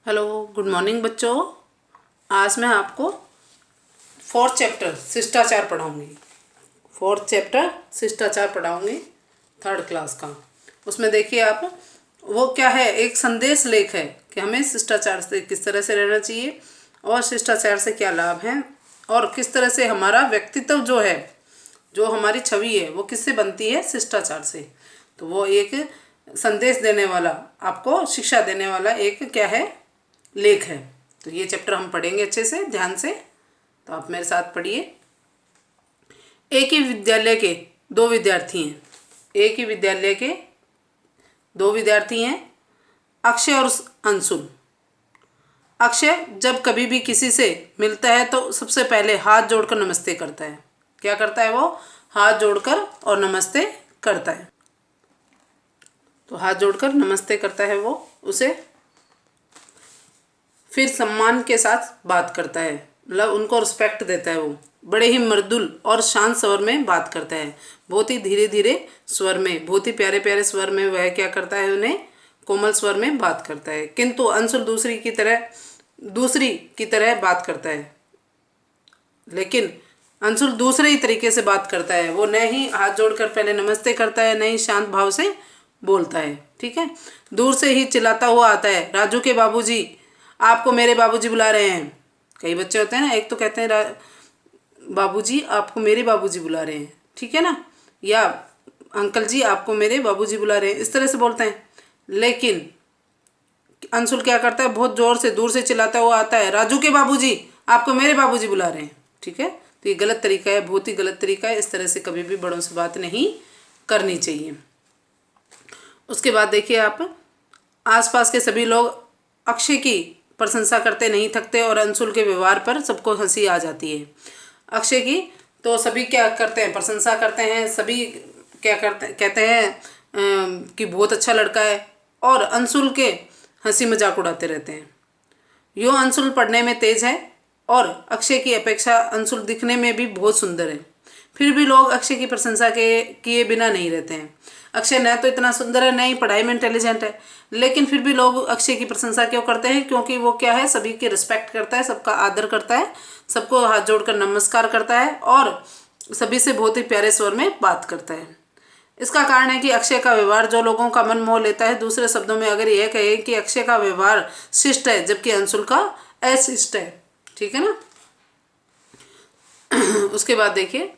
Hello, good morning बच्चों। आज मैं आपको फोर्थ चैप्टर शिष्टाचार पढ़ाऊंगी। फोर्थ चैप्टर शिष्टाचार पढ़ाऊंगी, थर्ड क्लास का। उसमें देखिए आप, वो क्या है, एक संदेश लेख है कि हमें शिष्टाचार से किस तरह से रहना चाहिए और शिष्टाचार से क्या लाभ हैं और किस तरह से हमारा व्यक्तित्व जो है, जो हमारी छवि है, वो किससे बनती है, शिष्टाचार से। तो वो एक संदेश देने वाला, आपको शिक्षा देने वाला एक क्या है, लेख है। तो ये चैप्टर हम पढ़ेंगे अच्छे से, ध्यान से। तो आप मेरे साथ पढ़िए। एक ही विद्यालय के दो विद्यार्थी हैं। एक ही विद्यालय के दो विद्यार्थी हैं, अक्षय और अंशुल। अक्षय जब कभी भी किसी से मिलता है तो सबसे पहले हाथ जोड़कर नमस्ते करता है। क्या करता है वो? हाथ जोड़कर और नमस्ते करता है। तो हाथ जोड़कर नमस्ते करता है वो उसे। फिर सम्मान के साथ बात करता है, मतलब उनको रिस्पेक्ट देता है। वो बड़े ही मृदुल और शांत स्वर में बात करता है, बहुत ही धीरे धीरे स्वर में, बहुत ही प्यारे प्यारे स्वर में वह क्या करता है, उन्हें कोमल स्वर में बात करता है। किंतु अंशुल दूसरी की तरह बात करता है, लेकिन अंशुल दूसरे ही तरीके से बात करता है। वो न ही हाथ जोड़कर पहले नमस्ते करता है, न ही शांत भाव से बोलता है। ठीक है, दूर से ही चिल्लाता हुआ आता है, राजू के बाबूजी, आपको मेरे बाबूजी बुला रहे हैं। कई बच्चे होते हैं ना, एक तो कहते हैं बाबूजी, आपको मेरे बाबूजी बुला रहे हैं, ठीक है ना, या अंकल जी, आपको मेरे बाबूजी बुला रहे हैं, इस तरह से बोलते हैं। लेकिन अंशुल क्या करता है, बहुत जोर से दूर से चिल्लाता हुआ आता है, राजू के बाबूजी, आपको मेरे बाबूजी बुला रहे हैं। ठीक है, तो ये गलत तरीका है, बहुत ही गलत तरीका है। इस तरह से कभी भी बड़ों से बात नहीं करनी चाहिए। उसके बाद देखिए आप, आसपास के सभी लोग अक्षय की प्रशंसा करते नहीं थकते और अंशुल के व्यवहार पर सबको हंसी आ जाती है। अक्षय की तो सभी क्या करते हैं, प्रशंसा करते हैं। सभी क्या करते कहते हैं कि बहुत अच्छा लड़का है, और अंशुल के हंसी मजाक उड़ाते रहते हैं। यूँ अंशुल पढ़ने में तेज है और अक्षय की अपेक्षा अंशुल दिखने में भी बहुत सुंदर है। फिर भी लोग अक्षय की प्रशंसा के किए बिना नहीं रहते हैं। अक्षय न तो इतना सुंदर है, न ही पढ़ाई में इंटेलिजेंट है, लेकिन फिर भी लोग अक्षय की प्रशंसा क्यों करते हैं? क्योंकि वो क्या है, सभी की रिस्पेक्ट करता है, सबका आदर करता है, सबको हाथ जोड़कर नमस्कार करता है और सभी से बहुत ही प्यारे स्वर में बात करता है। इसका कारण है कि अक्षय का व्यवहार जो लोगों का मन मोह लेता है। दूसरे शब्दों में अगर यह कहें कि अक्षय का व्यवहार शिष्ट है, जबकि अंशुल का अशिष्ट है। ठीक है ना। उसके बाद देखिए,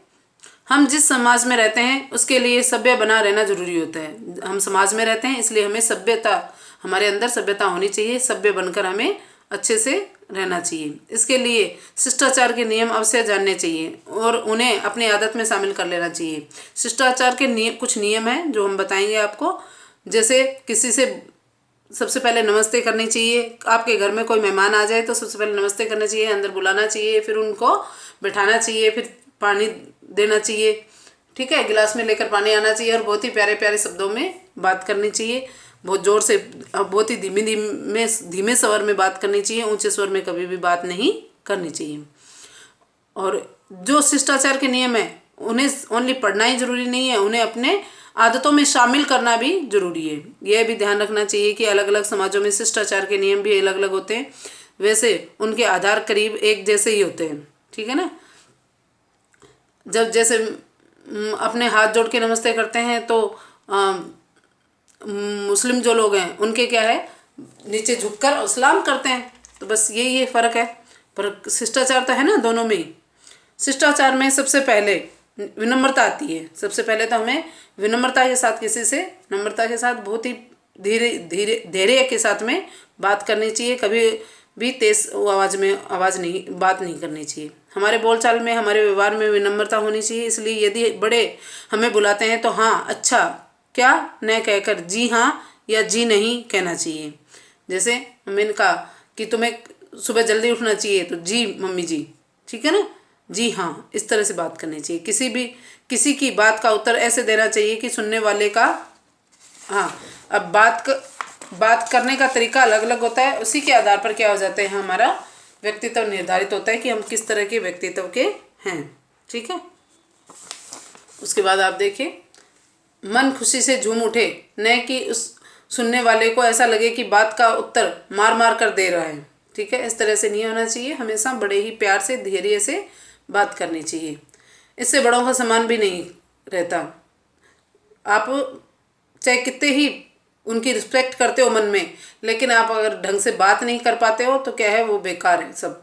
हम जिस समाज में रहते हैं उसके लिए सभ्य बना रहना जरूरी होता है। हम समाज में रहते हैं, इसलिए हमें सभ्यता, हमारे अंदर सभ्यता होनी चाहिए। सभ्य बनकर हमें अच्छे से रहना चाहिए। इसके लिए शिष्टाचार के नियम अवश्य जानने चाहिए और उन्हें अपनी आदत में शामिल कर लेना चाहिए। शिष्टाचार के कुछ नियम हैं जो हम बताएंगे आपको। जैसे किसी से सबसे पहले नमस्ते करनी चाहिए। आपके घर में कोई मेहमान आ जाए तो सबसे पहले नमस्ते करना चाहिए, अंदर बुलाना चाहिए, फिर उनको बैठाना चाहिए, फिर पानी देना चाहिए। ठीक है, गिलास में लेकर पानी आना चाहिए और बहुत ही प्यारे प्यारे शब्दों में बात करनी चाहिए। बहुत ज़ोर से, बहुत ही धीमे स्वर में बात करनी चाहिए। ऊंचे स्वर में कभी भी बात नहीं करनी चाहिए। और जो शिष्टाचार के नियम है, उन्हें ओनली पढ़ना ही जरूरी नहीं है, उन्हें अपने आदतों में शामिल करना भी जरूरी है। यह भी ध्यान रखना चाहिए कि अलग अलग समाजों में शिष्टाचार के नियम भी अलग अलग होते हैं, वैसे उनके आधार करीब एक जैसे ही होते हैं। ठीक है ना। जब जैसे अपने हाथ जोड़ के नमस्ते करते हैं तो मुस्लिम जो लोग हैं उनके क्या है, नीचे झुककर और सलाम करते हैं। तो बस यही फ़र्क है, पर शिष्टाचार तो है ना दोनों में ही। शिष्टाचार में सबसे पहले विनम्रता आती है। सबसे पहले तो हमें विनम्रता के साथ, किसी से नम्रता के साथ, बहुत ही धैर्य के साथ में बात करनी चाहिए। कभी भी तेज आवाज़ नहीं, बात नहीं करनी चाहिए। हमारे बोलचाल में, हमारे व्यवहार में विनम्रता होनी चाहिए। इसलिए यदि बड़े हमें बुलाते हैं तो हाँ, अच्छा, क्या न कहकर जी हाँ या जी नहीं कहना चाहिए। जैसे मैंने कहा कि तुम्हें सुबह जल्दी उठना चाहिए, तो जी मम्मी जी। ठीक है ना, जी हाँ, इस तरह से बात करनी चाहिए। किसी की बात का उत्तर ऐसे देना चाहिए कि सुनने वाले का, हाँ, अब बात करने का तरीका अलग अलग होता है। उसी के आधार पर क्या हो जाते हैं, हमारा व्यक्तित्व निर्धारित होता है कि हम किस तरह के व्यक्तित्व के हैं। ठीक है। उसके बाद आप देखिए, मन खुशी से झूम उठे, न कि उस सुनने वाले को ऐसा लगे कि बात का उत्तर मार मार कर दे रहा है। ठीक है, इस तरह से नहीं होना चाहिए। हमेशा बड़े ही प्यार से, धैर्य से बात करनी चाहिए। इससे बड़ों का सम्मान भी नहीं रहता। आप चाहे कितने ही उनकी रिस्पेक्ट करते हो मन में, लेकिन आप अगर ढंग से बात नहीं कर पाते हो तो क्या है, वो बेकार है सब।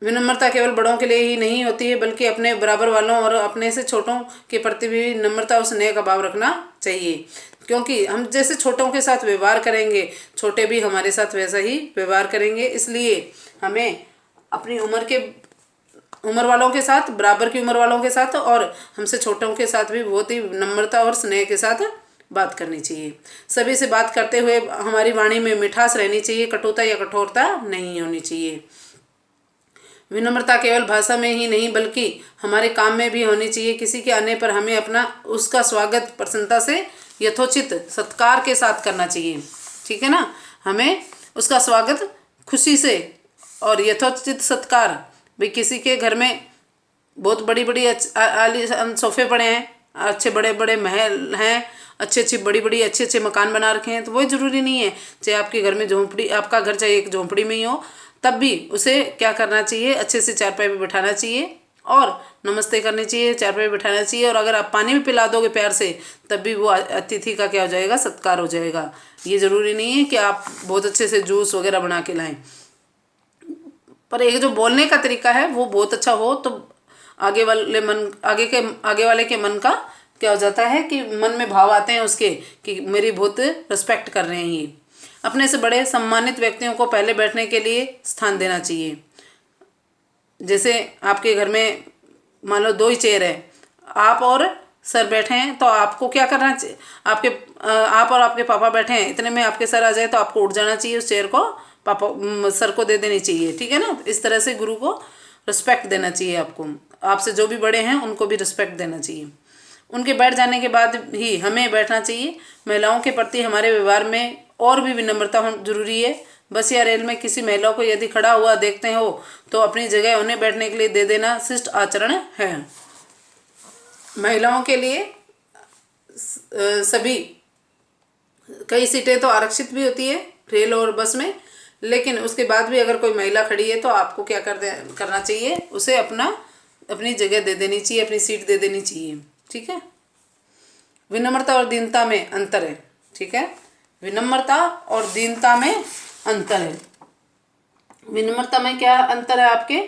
विनम्रता केवल बड़ों के लिए ही नहीं होती है, बल्कि अपने बराबर वालों और अपने से छोटों के प्रति भी नम्रता और स्नेह का भाव रखना चाहिए। क्योंकि हम जैसे छोटों के साथ व्यवहार करेंगे, छोटे भी हमारे साथ वैसा ही व्यवहार करेंगे। इसलिए हमें अपनी उम्र वालों के साथ, बराबर की उम्र वालों के साथ और हमसे छोटों के साथ भी बहुत ही नम्रता और स्नेह के साथ बात करनी चाहिए। सभी से बात करते हुए हमारी वाणी में मिठास रहनी चाहिए, कटुता या कठोरता नहीं होनी चाहिए। विनम्रता केवल भाषा में ही नहीं बल्कि हमारे काम में भी होनी चाहिए। किसी के आने पर हमें उसका स्वागत प्रसन्नता से, यथोचित सत्कार के साथ करना चाहिए। ठीक है ना, हमें उसका स्वागत खुशी से और यथोचित सत्कार। भाई किसी के घर में बहुत बड़ी बड़ी आलीशान सोफे पड़े हैं, अच्छे बड़े बड़े महल हैं, अच्छे अच्छे मकान बना रखे हैं, तो वही ज़रूरी नहीं है। चाहे आपके घर में झोंपड़ी, आपका घर चाहे एक झोंपड़ी में ही हो, तब भी उसे क्या करना चाहिए, अच्छे से चारपाई पे बिठाना चाहिए और नमस्ते करनी चाहिए, चारपाई पे बिठाना चाहिए। और अगर आप पानी भी पिला दोगे प्यार से, तब भी वो अतिथि का क्या हो जाएगा, सत्कार हो जाएगा। ये ज़रूरी नहीं है कि आप बहुत अच्छे से जूस वगैरह बना के लाएं, पर एक जो बोलने का तरीका है वो बहुत अच्छा हो, तो आगे वाले के मन का क्या हो जाता है कि मन में भाव आते हैं उसके कि मेरी बहुत रिस्पेक्ट कर रहे हैं ये। अपने से बड़े सम्मानित व्यक्तियों को पहले बैठने के लिए स्थान देना चाहिए। जैसे आपके घर में मान लो 2 ही चेयर है, आप और सर बैठे हैं, तो आपको क्या करना चाहिए, आप और आपके पापा बैठे हैं, इतने में आपके सर आ जाए तो आपको उठ जाना चाहिए, उस चेयर को सर को दे देनी चाहिए। ठीक है ना, इस तरह से गुरु को रिस्पेक्ट देना चाहिए। आपको आपसे जो भी बड़े हैं उनको भी रिस्पेक्ट देना चाहिए। उनके बैठ जाने के बाद ही हमें बैठना चाहिए। महिलाओं के प्रति हमारे व्यवहार में और भी विनम्रता होना जरूरी है। बस या रेल में किसी महिला को यदि खड़ा हुआ देखते हो तो अपनी जगह उन्हें बैठने के लिए दे देना शिष्ट आचरण है। महिलाओं के लिए सभी कई सीटें तो आरक्षित भी होती है रेल और बस में, लेकिन उसके बाद भी अगर कोई महिला खड़ी है तो आपको क्या करना चाहिए, उसे अपनी जगह दे देनी चाहिए, अपनी सीट दे देनी चाहिए। ठीक है, विनम्रता और दीनता में अंतर है। ठीक है, विनम्रता और दीनता में अंतर है। विनम्रता में क्या अंतर है आपके,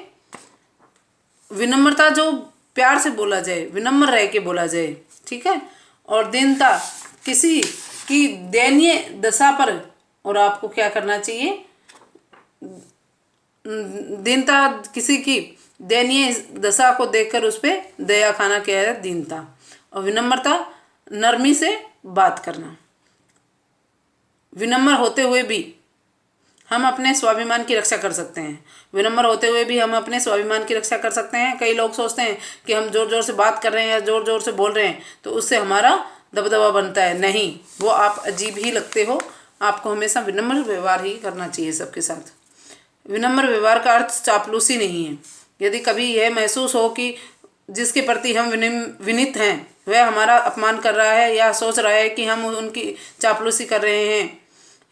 विनम्रता जो प्यार से बोला जाए, विनम्र रह के बोला जाए। ठीक है, और दीनता किसी की दयनीय दशा पर, और आपको क्या करना चाहिए, दीनता किसी की दयनीय दशा को देखकर उस पर दया खाना क्या है, दीनता। और विनम्रता नरमी से बात करना। विनम्र होते हुए भी हम अपने स्वाभिमान की रक्षा कर सकते हैं। विनम्र होते हुए भी हम अपने स्वाभिमान की रक्षा कर सकते हैं। कई लोग सोचते हैं कि हम जोर जोर से बात कर रहे हैं या जोर जोर से बोल रहे हैं तो उससे हमारा दबदबा बनता है। नहीं, वो आप अजीब ही लगते हो। आपको हमेशा विनम्र व्यवहार ही करना चाहिए सबके साथ। विनम्र व्यवहार का अर्थ चापलूसी नहीं है। यदि कभी यह महसूस हो कि जिसके प्रति हम विनीत हैं वह हमारा अपमान कर रहा है या सोच रहा है कि हम उनकी चापलूसी कर रहे हैं,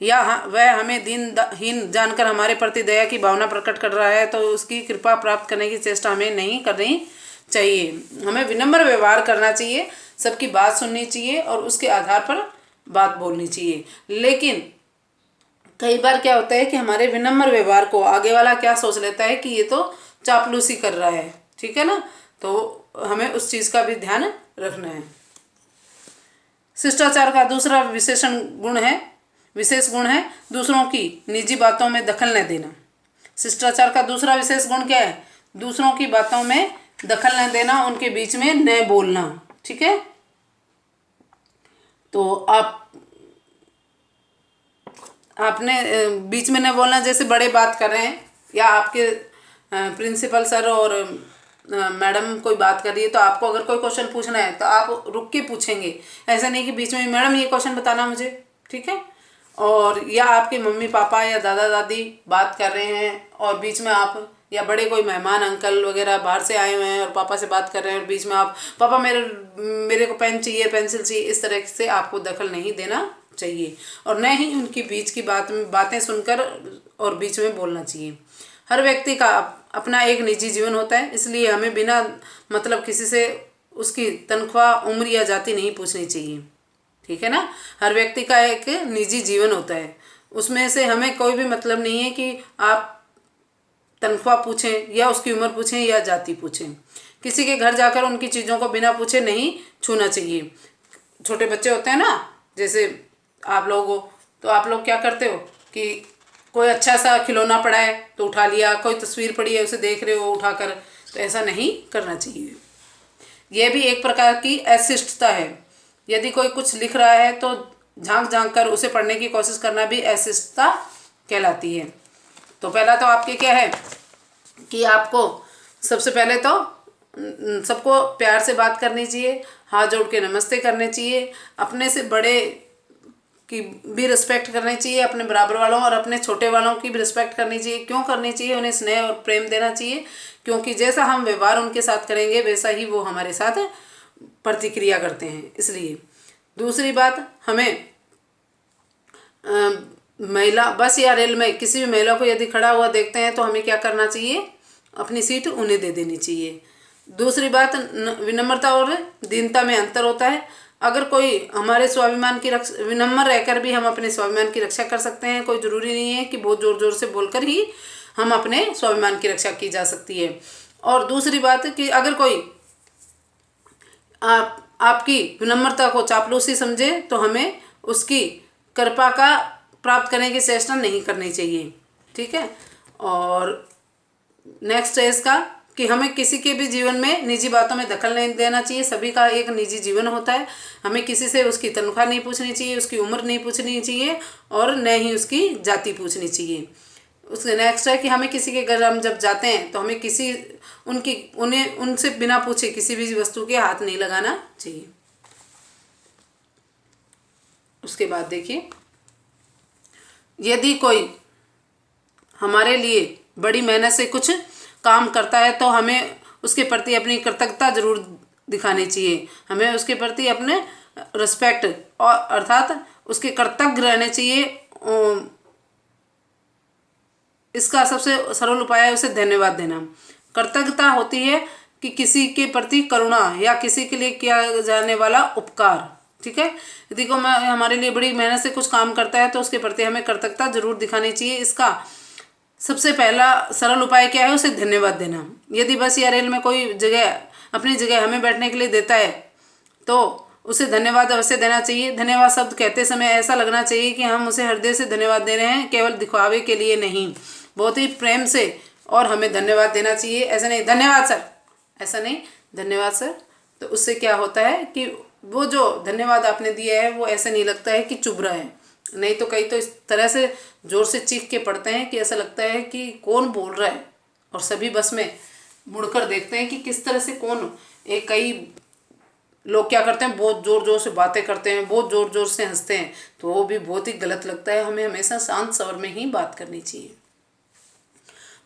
या वह हमें दीनहीन जानकर हमारे प्रति दया की भावना प्रकट कर रहा है, तो उसकी कृपा प्राप्त करने की चेष्टा हमें नहीं करनी चाहिए। हमें विनम्र व्यवहार करना चाहिए, सबकी बात सुननी चाहिए और उसके आधार पर बात बोलनी चाहिए। लेकिन कई बार क्या होता है कि हमारे विनम्र व्यवहार को आगे वाला क्या सोच लेता है कि ये तो चापलूसी कर रहा है। ठीक है ना, तो हमें उस चीज़ का भी ध्यान रखना है। शिष्टाचार का दूसरा विशेष गुण है दूसरों की निजी बातों में दखल न देना। शिष्टाचार का दूसरा विशेष गुण क्या है, दूसरों की बातों में दखल न देना, उनके बीच में न बोलना। ठीक है, तो आपने बीच में न बोलना, जैसे बड़े बात कर रहे हैं या आपके प्रिंसिपल सर और मैडम कोई बात कर रही है, तो आपको अगर कोई क्वेश्चन पूछना है तो आप रुक के पूछेंगे। ऐसा नहीं कि बीच में मैडम ये क्वेश्चन बताना मुझे। ठीक है, और या आपके मम्मी पापा या दादा दादी बात कर रहे हैं और बीच में आप, या बड़े कोई मेहमान अंकल वगैरह बाहर से आए हुए हैं और पापा से बात कर रहे हैं और बीच में आप, पापा मेरे को पेन चाहिए, पेंसिल चाहिए, इस तरह से आपको दखल नहीं देना चाहिए और न ही उनकी बीच की बातें सुनकर और बीच में बोलना चाहिए। हर व्यक्ति का अपना एक निजी जीवन होता है, इसलिए हमें बिना मतलब किसी से उसकी तनख्वाह, उम्र या जाति नहीं पूछनी चाहिए। ठीक है ना। हर व्यक्ति का एक निजी जीवन होता है, उसमें से हमें कोई भी मतलब नहीं है कि आप तनख्वाह पूछें या उसकी उम्र पूछें या जाति पूछें। किसी के घर जाकर उनकी चीज़ों को बिना पूछे नहीं छूना चाहिए। छोटे बच्चे होते हैं ना, जैसे आप लोग हो, तो आप लोग क्या करते हो कि कोई अच्छा सा खिलौना पड़ा है तो उठा लिया, कोई तस्वीर पड़ी है उसे देख रहे हो उठाकर, तो ऐसा नहीं करना चाहिए। यह भी एक प्रकार की अशिष्टता है। यदि कोई कुछ लिख रहा है तो झांक झांक कर उसे पढ़ने की कोशिश करना भी अशिष्टता कहलाती है। तो पहला तो आपके क्या है कि आपको सबसे पहले तो सबको प्यार से बात करनी चाहिए, हाथ जोड़ के नमस्ते करने चाहिए, अपने से बड़े की भी रिस्पेक्ट करनी चाहिए, अपने बराबर वालों और अपने छोटे वालों की भी रिस्पेक्ट करनी चाहिए। क्यों करनी चाहिए? उन्हें स्नेह और प्रेम देना चाहिए, क्योंकि जैसा हम व्यवहार उनके साथ करेंगे वैसा ही वो हमारे साथ प्रतिक्रिया करते हैं। इसलिए दूसरी बात, हमें महिला बस या रेल में किसी भी महिला को यदि खड़ा हुआ देखते हैं तो हमें क्या करना चाहिए? अपनी सीट उन्हें दे देनी चाहिए। दूसरी बात, विनम्रता और दीनता में अंतर होता है। अगर कोई हमारे स्वाभिमान की रक्षा, विनम्र रहकर भी हम अपने स्वाभिमान की रक्षा कर सकते हैं। कोई ज़रूरी नहीं है कि बहुत ज़ोर ज़ोर से बोलकर ही हम अपने स्वाभिमान की रक्षा की जा सकती है। और दूसरी बात कि अगर कोई आपकी विनम्रता को चापलूसी समझे तो हमें उसकी कृपा का प्राप्त करने की चेष्टा नहीं करनी चाहिए। ठीक है। और नेक्स्ट है इसका कि हमें किसी के भी जीवन में निजी बातों में दखल नहीं देना चाहिए। सभी का एक निजी जीवन होता है। हमें किसी से उसकी तनख्वाह नहीं पूछनी चाहिए, उसकी उम्र नहीं पूछनी चाहिए और न ही उसकी जाति पूछनी चाहिए। उसके नेक्स्ट है कि हमें किसी के घर हम जब जाते हैं तो हमें उनसे बिना पूछे किसी भी वस्तु के हाथ नहीं लगाना चाहिए। उसके बाद देखिए, यदि कोई हमारे लिए बड़ी मेहनत से कुछ काम करता है तो हमें उसके प्रति अपनी कृतज्ञता जरूर दिखानी चाहिए। हमें उसके प्रति अपने रिस्पेक्ट और अर्थात उसके कृतज्ञ रहने चाहिए। इसका सबसे सरल उपाय है उसे धन्यवाद देना। कृतज्ञता होती है कि किसी के प्रति करुणा या किसी के लिए किया जाने वाला उपकार। ठीक है। यदि को हमारे लिए बड़ी मेहनत से कुछ काम करता है तो उसके प्रति हमें कृतज्ञता जरूर दिखानी चाहिए। इसका सबसे पहला सरल उपाय क्या है? उसे धन्यवाद देना। यदि बस या रेल में कोई जगह अपनी जगह हमें बैठने के लिए देता है तो उसे धन्यवाद अवश्य देना चाहिए। धन्यवाद शब्द कहते समय ऐसा लगना चाहिए कि हम उसे हृदय से धन्यवाद दे रहे हैं, केवल दिखावे के लिए नहीं। बहुत ही प्रेम से और हमें धन्यवाद देना चाहिए। ऐसा नहीं धन्यवाद सर, ऐसा नहीं धन्यवाद सर। तो उससे क्या होता है कि वो जो धन्यवाद आपने दिया है वो ऐसा नहीं लगता है कि चुभ रहा है। नहीं तो कई तो इस तरह से जोर से चीख के पड़ते हैं कि ऐसा लगता है कि कौन बोल रहा है, और सभी बस में मुड़कर देखते हैं कि किस तरह से कौन। कई लोग क्या करते हैं, बहुत ज़ोर ज़ोर से बातें करते हैं, बहुत ज़ोर ज़ोर से हंसते हैं, तो वो भी बहुत ही गलत लगता है। हमें हमेशा शांत स्वर में ही बात करनी चाहिए।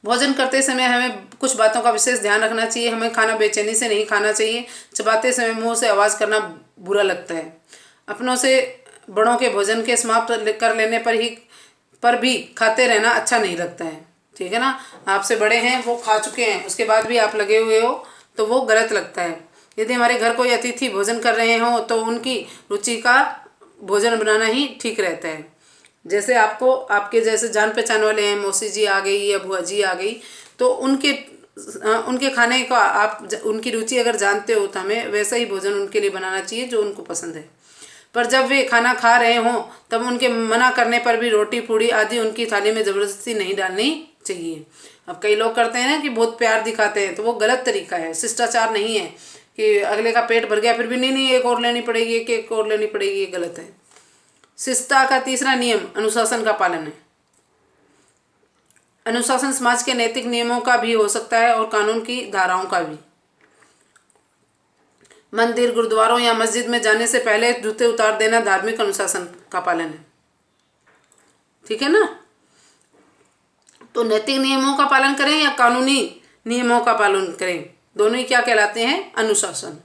भोजन करते समय हमें कुछ बातों का विशेष ध्यान रखना चाहिए। हमें खाना बेचैनी से नहीं खाना चाहिए। चबाते समय मुंह से आवाज़ करना बुरा लगता है। अपनों से बड़ों के भोजन के समाप्त कर लेने पर भी खाते रहना अच्छा नहीं लगता है। ठीक है ना। आपसे बड़े हैं, वो खा चुके हैं, उसके बाद भी आप लगे हुए हो तो वो गलत लगता है। यदि हमारे घर कोई अतिथि भोजन कर रहे हों तो उनकी रुचि का भोजन बनाना ही ठीक रहता है। जैसे आपको आपके जैसे जान पहचान वाले हैं, मौसी जी आ गई या बुआ जी आ गई, तो उनके खाने का आप उनकी रुचि अगर जानते हो तो हमें वैसा ही भोजन उनके लिए बनाना चाहिए जो उनको पसंद है। पर जब वे खाना खा रहे हों तब उनके मना करने पर भी रोटी पूड़ी आदि उनकी थाली में ज़बरदस्ती नहीं डालनी चाहिए। अब कई लोग करते हैं ना कि बहुत प्यार दिखाते हैं, तो वो गलत तरीका है, शिष्टाचार नहीं है कि अगले का पेट भर गया फिर भी नहीं एक और लेनी पड़ेगी, एक और लेनी पड़ेगी, ये गलत है। शिष्टता का तीसरा नियम अनुशासन का पालन है। अनुशासन समाज के नैतिक नियमों का भी हो सकता है और कानून की धाराओं का भी। मंदिर, गुरुद्वारों या मस्जिद में जाने से पहले जूते उतार देना धार्मिक अनुशासन का पालन है। ठीक है ना। तो नैतिक नियमों का पालन करें या कानूनी नियमों का पालन करें, दोनों ही क्या कहलाते हैं? अनुशासन।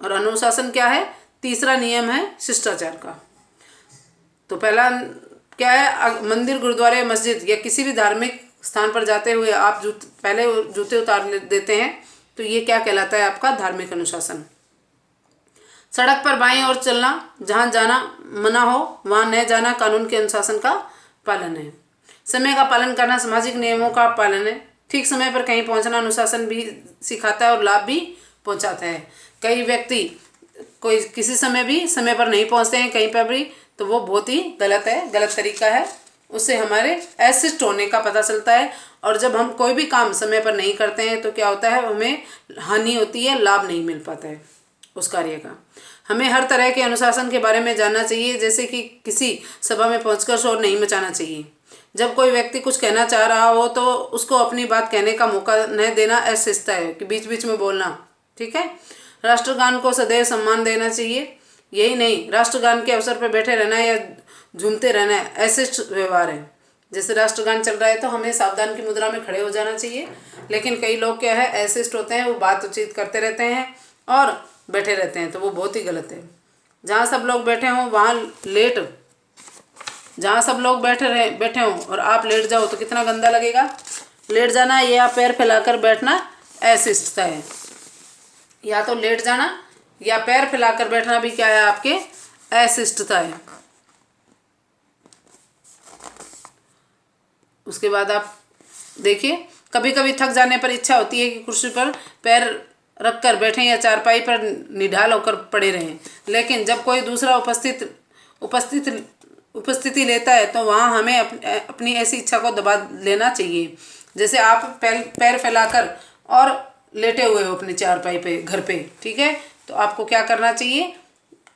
और अनुशासन क्या है? तीसरा नियम है शिष्टाचार का। तो पहला क्या है, मंदिर, गुरुद्वारे, मस्जिद या किसी भी धार्मिक स्थान पर जाते हुए आप पहले जूते उतार देते हैं, तो ये क्या कहलाता है, आपका धार्मिक अनुशासन। सड़क पर बाईं ओर चलना, जहाँ जाना मना हो वहाँ न जाना कानून के अनुशासन का पालन है। समय का पालन करना सामाजिक नियमों का पालन है। ठीक समय पर कहीं पहुँचना अनुशासन भी सिखाता है और लाभ भी पहुँचाता है। कई व्यक्ति कोई किसी समय भी समय पर नहीं पहुँचते हैं कहीं पर भी, तो वो बहुत ही गलत है, गलत तरीका है। उससे हमारे अशिष्ट होने का पता चलता है, और जब हम कोई भी काम समय पर नहीं करते हैं तो क्या होता है, हमें हानि होती है, लाभ नहीं मिल पाता है उस कार्य का। हमें हर तरह के अनुशासन के बारे में जानना चाहिए, जैसे कि किसी सभा में पहुंचकर शोर नहीं मचाना चाहिए। जब कोई व्यक्ति कुछ कहना चाह रहा हो तो उसको अपनी बात कहने का मौका न देना अशिष्टता है, कि बीच बीच में बोलना, ठीक है। राष्ट्रगान को सदैव सम्मान देना चाहिए। यही नहीं, राष्ट्रगान के अवसर पर बैठे रहना या झूमते रहना अशिष्ट व्यवहार है। जैसे राष्ट्रगान चल रहा है तो हमें सावधान की मुद्रा में खड़े हो जाना चाहिए, लेकिन कई लोग क्या है, अशिष्ट होते हैं, वो बातचीत करते रहते हैं और बैठे रहते हैं, तो वो बहुत ही गलत है। जहाँ सब लोग बैठे हों वहाँ जहाँ सब लोग बैठे हों और आप लेट जाओ तो कितना गंदा लगेगा। लेट जाना या पैर फैलाकर बैठना अशिष्टता है। या तो लेट जाना या पैर फैलाकर बैठना भी क्या है, आपके अशिष्टता है। उसके बाद आप देखिए, कभी कभी थक जाने पर इच्छा होती है कि कुर्सी पर पैर रखकर बैठें या चारपाई पर निढाल होकर पड़े रहें, लेकिन जब कोई दूसरा उपस्थिति लेता है तो वहाँ हमें अपनी ऐसी इच्छा को दबा लेना चाहिए। जैसे आप पैर फैलाकर और लेटे हुए हो अपनी चारपाई पे घर पे, ठीक है, तो आपको क्या करना चाहिए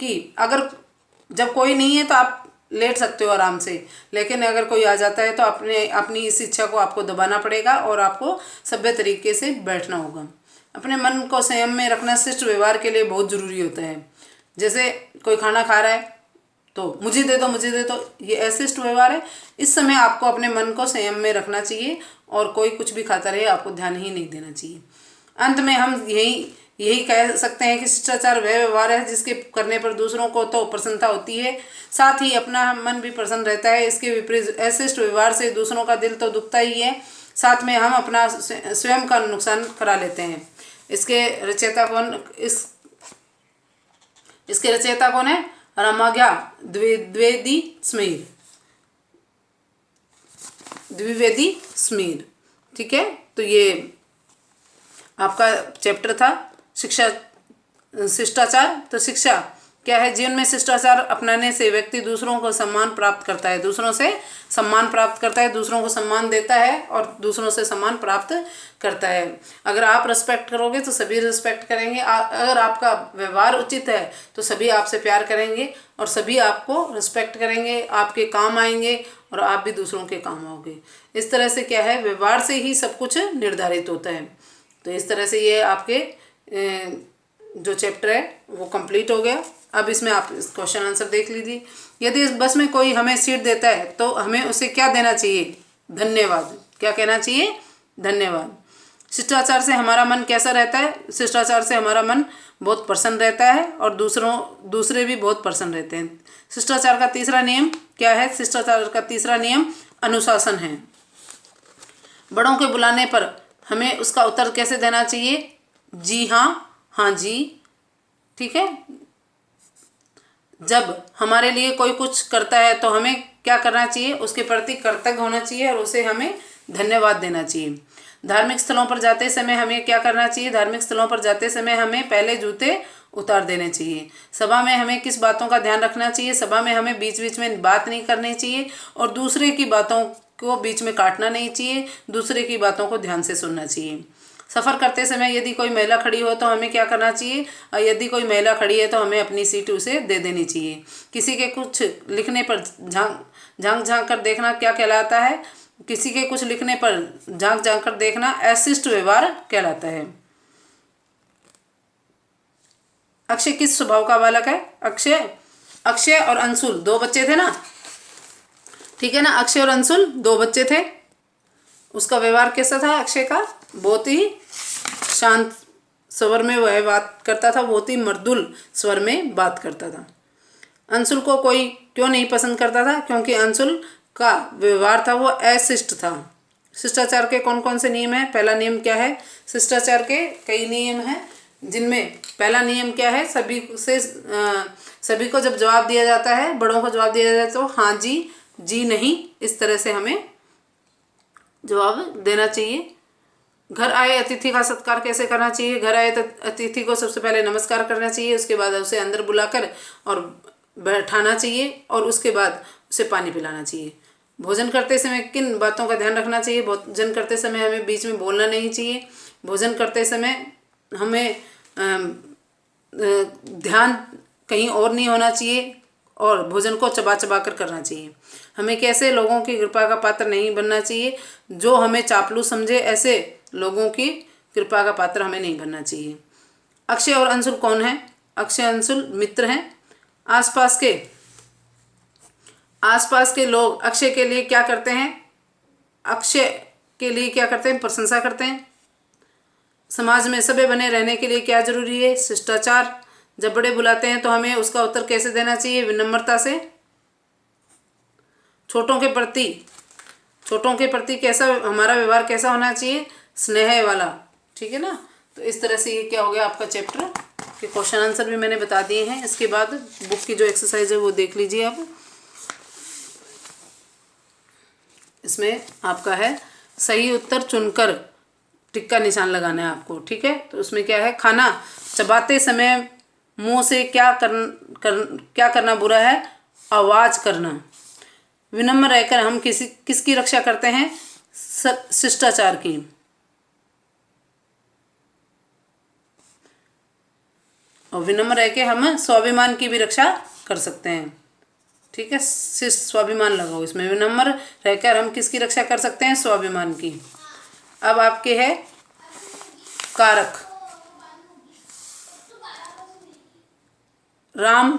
कि अगर जब कोई नहीं है तो आप लेट सकते हो आराम से, लेकिन अगर कोई आ जाता है तो अपनी इस इच्छा को आपको दबाना पड़ेगा और आपको सभ्य तरीके से बैठना होगा। अपने मन को संयम में रखना शिष्ट व्यवहार के लिए बहुत ज़रूरी होता है। जैसे कोई खाना खा रहा है तो मुझे दे दो, ये अशिष्ट व्यवहार है। इस समय आपको अपने मन को संयम में रखना चाहिए और कोई कुछ भी खाता रहे आपको ध्यान ही नहीं देना चाहिए। अंत में हम यही कह सकते हैं कि शिष्टाचार वह व्यवहार है जिसके करने पर दूसरों को तो प्रसन्नता होती है, साथ ही अपना मन भी प्रसन्न रहता है। इसके विपरीत अशिष्ट व्यवहार से दूसरों का दिल तो दुखता ही है, साथ में हम अपना स्वयं का नुकसान करा लेते हैं। इसके रचयिता कौन है? रामाज्ञा द्विवेदी स्मीर, ठीक है। तो ये आपका चैप्टर था शिष्टाचार। तो शिक्षा क्या है? जीवन में शिष्टाचार अपनाने से व्यक्ति दूसरों को सम्मान प्राप्त करता है, दूसरों को सम्मान देता है और दूसरों से सम्मान प्राप्त करता है। अगर आप रिस्पेक्ट करोगे तो सभी रिस्पेक्ट करेंगे। अगर आपका व्यवहार उचित है तो सभी आपसे प्यार करेंगे और सभी आपको रिस्पेक्ट करेंगे, आपके काम आएंगे और आप भी दूसरों के काम आओगे। इस तरह से क्या है, व्यवहार से ही सब कुछ निर्धारित होता है। तो इस तरह से ये आपके जो चैप्टर है वो कंप्लीट हो गया। अब इसमें आप क्वेश्चन आंसर देख लीजिए। यदि इस बस में कोई हमें सीट देता है तो हमें उसे क्या देना चाहिए? धन्यवाद। क्या कहना चाहिए? धन्यवाद। शिष्टाचार से हमारा मन कैसा रहता है? शिष्टाचार से हमारा मन बहुत प्रसन्न रहता है और दूसरे भी बहुत प्रसन्न रहते हैं। शिष्टाचार का तीसरा नियम क्या है? शिष्टाचार का तीसरा नियम अनुशासन है। बड़ों के बुलाने पर हमें उसका उत्तर कैसे देना चाहिए? जी हाँ, हाँ जी, ठीक है। जब हमारे लिए कोई कुछ करता है तो हमें क्या करना चाहिए? उसके प्रति कृतज्ञ होना चाहिए और उसे हमें धन्यवाद देना चाहिए। धार्मिक स्थलों पर जाते समय हमें क्या करना चाहिए? धार्मिक स्थलों पर जाते समय हमें पहले जूते उतार देने चाहिए। सभा में हमें किस बातों का ध्यान रखना चाहिए? सभा में हमें बीच बीच में बात नहीं करनी चाहिए और दूसरे की बातों को बीच में काटना नहीं चाहिए, दूसरे की बातों को ध्यान से सुनना चाहिए। सफ़र करते समय यदि कोई महिला खड़ी हो तो हमें क्या करना चाहिए? यदि कोई महिला खड़ी है तो हमें अपनी सीट उसे दे देनी चाहिए। किसी के कुछ लिखने पर झांक कर देखना क्या कहलाता है? किसी के कुछ लिखने पर झांक कर देखना अशिष्ट व्यवहार कहलाता है। अक्षय किस स्वभाव का बालक है? अक्षय और अंशुल दो बच्चे थे ना, ठीक है ना। अक्षय और अंशुल दो बच्चे थे। उसका व्यवहार कैसा था अक्षय का? बहुत ही शांत स्वर में वह बात करता था, बहुत ही मृदुल स्वर में बात करता था। अंशुल को कोई क्यों नहीं पसंद करता था? क्योंकि अंशुल का व्यवहार था वो अशिष्ट था। शिष्टाचार के कौन कौन से नियम हैं? पहला नियम क्या है? शिष्टाचार के कई नियम हैं, जिनमें पहला नियम क्या है? सभी को जब जवाब दिया जाता है, बड़ों को जवाब दिया जाता है तो हाँ जी, जी नहीं, इस तरह से हमें जवाब देना चाहिए। घर आए अतिथि का सत्कार कैसे करना चाहिए? घर आए अतिथि को सबसे पहले नमस्कार करना चाहिए, उसके बाद उसे अंदर बुलाकर और बैठाना चाहिए और उसके बाद उसे पानी पिलाना चाहिए। भोजन करते समय किन बातों का ध्यान रखना चाहिए? भोजन करते समय हमें बीच में बोलना नहीं चाहिए। भोजन करते समय हमें ध्यान कहीं और नहीं होना चाहिए और भोजन को चबा चबा कर करना चाहिए। हमें कैसे लोगों की कृपा का पात्र नहीं बनना चाहिए? जो हमें चापलूस समझे ऐसे लोगों की कृपा का पात्र हमें नहीं बनना चाहिए। अक्षय और अंशुल कौन है? अक्षय अंशुल मित्र हैं। आसपास के लोग अक्षय के लिए क्या करते हैं? अक्षय के लिए क्या करते हैं? प्रशंसा करते हैं। समाज में सभ्य बने रहने के लिए क्या जरूरी है? शिष्टाचार। जब बड़े बुलाते हैं तो हमें उसका उत्तर कैसे देना चाहिए? विनम्रता से। छोटों के प्रति कैसा हमारा व्यवहार कैसा होना चाहिए? स्नेह वाला। ठीक है ना? तो इस तरह से ये क्या हो गया आपका चैप्टर के क्वेश्चन आंसर भी मैंने बता दिए हैं। इसके बाद बुक की जो एक्सरसाइज है वो देख लीजिए आप। इसमें आपका है सही उत्तर चुनकर टिक का निशान लगाना है आपको। ठीक है? तो उसमें क्या है? खाना चबाते समय मुंह से क्या करना बुरा है? आवाज करना। विनम्र रहकर हम किसकी रक्षा करते हैं? शिष्टाचार की। और विनम्र रह के हम स्वाभिमान की भी रक्षा कर सकते हैं। ठीक है? स्वाभिमान लगाओ इसमें। विनम्र रहकर हम किसकी रक्षा कर सकते हैं? स्वाभिमान की। अब आपके है कारक। राम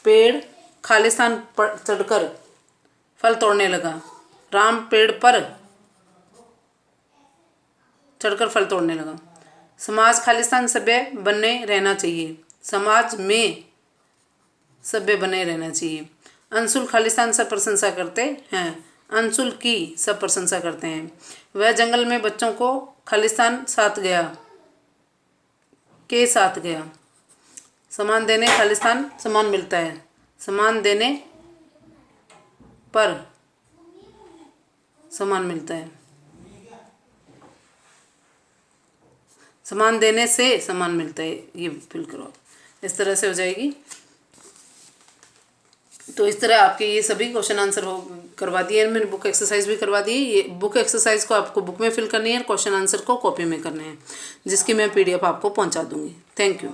पेड़ खालिस्तान पर चढ़कर फल तोड़ने लगा। राम पेड़ पर चढ़कर फल तोड़ने लगा। समाज खालिस्तान सभ्य बने रहना चाहिए। समाज में सभ्य बने रहना चाहिए। अंशुल खालिस्तान सब प्रशंसा करते हैं। अंशुल की सब प्रशंसा करते हैं। वह जंगल में बच्चों को खालिस्तान के साथ गया। सामान देने खालिस्तान सामान मिलता है। सामान देने पर सामान मिलता है। सामान देने से सामान मिलता है। ये फिल करो, इस तरह से हो जाएगी। तो इस तरह आपके ये सभी क्वेश्चन आंसर करवा दिए। मैंने बुक एक्सरसाइज भी करवा दी। ये बुक एक्सरसाइज को आपको बुक में फिल करनी है, क्वेश्चन आंसर को कॉपी में करने हैं, जिसकी मैं PDF आपको पहुंचा दूंगी। Thank you.